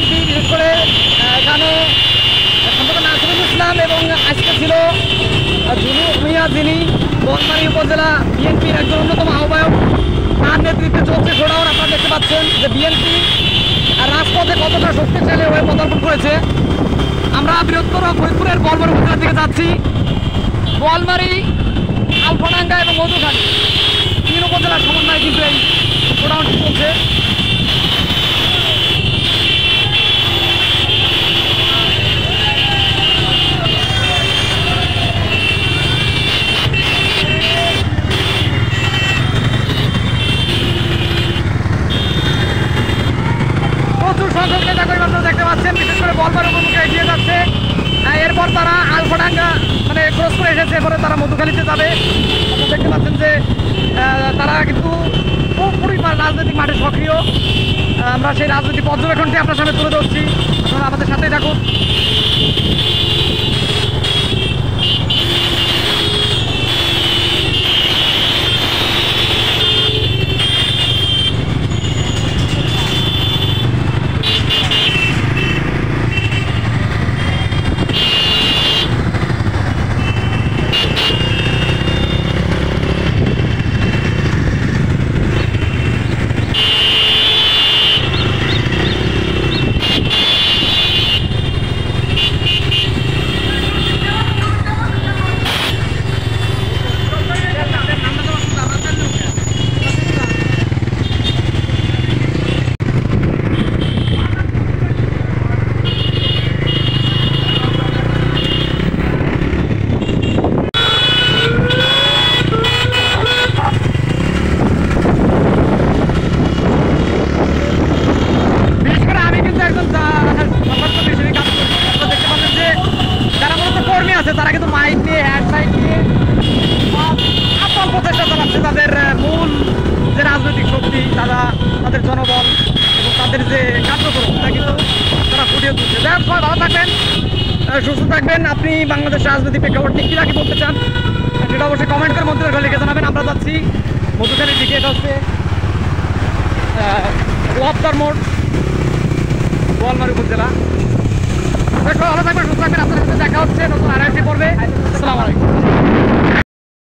BNP, বিশেষ করে এখানে সম্পর্ক নাসিরুল ইসলাম এবং আজকে ছিল জুলু মিয়া, যিনি বোয়ালমারী উপজেলা বিএনপির একজন অন্যতম আহ্বায়ক। তার নেতৃত্বে চলছে শোডাউন। আপনারা দেখতে পাচ্ছেন যে বিএনপি রাজপথে কতটা শক্তিশালী হয়ে পদার্পণ করেছে। আমরা বৃহত্তর ফরিদপুরের বোয়ালমারী উপজেলার দিকে যাচ্ছি। বোয়ালমারী, আলফাডাঙ্গা এবং মধুখালী 3 উপজেলার সমন্বয়ে কিন্তু এই শোডাউনটি চলছে। প্রচুর সংখ্যক নেতাকর্মী আপনারা দেখতে পাচ্ছেন, বিশেষ করে বোয়ালমারী অভিমুখে এগিয়ে যাচ্ছে। এরপর তারা আলফাডাঙ্গা মানে ক্রস করে এসেছে, এরপরে তারা মধুখালীতে যাবে। আপনারা দেখতে পাচ্ছেন যে তারা কিন্তু খুব পরিমাণ রাজনৈতিক মাঠে সক্রিয়। আমরা সেই রাজনৈতিক পর্যবেক্ষণটি আপনার সামনে তুলে ধরছি, আপনারা আমাদের সাথেই থাকুন। তারা কিন্তু মাইক নিয়ে, হ্যান্ড মাইক নিয়ে আপ্রাণ প্রচেষ্টা চালাচ্ছে তাদের মূল যে রাজনৈতিক শক্তি, তাদের জনবল এবং তাদের যে কার্যক্রম, তা কিন্তু তারা ফুটিয়ে তুলছে। যাই হোক, সবাই ভালো থাকবেন, সুস্থ থাকবেন। আপনি বাংলাদেশ রাজনৈতিক প্রেক্ষাপট নিয়ে কী বলতে চান সেটা অবশ্যই কমেন্ট করে মধ্যে লিখে জানাবেন। আমরা যাচ্ছি মধুখালীর দিকে, এটা হচ্ছে গোয়াপ্তার মোড়, বোয়ালমারী উপজেলা। ভালো থাকবেন, সুস্থ থাকবেন। আপনাদের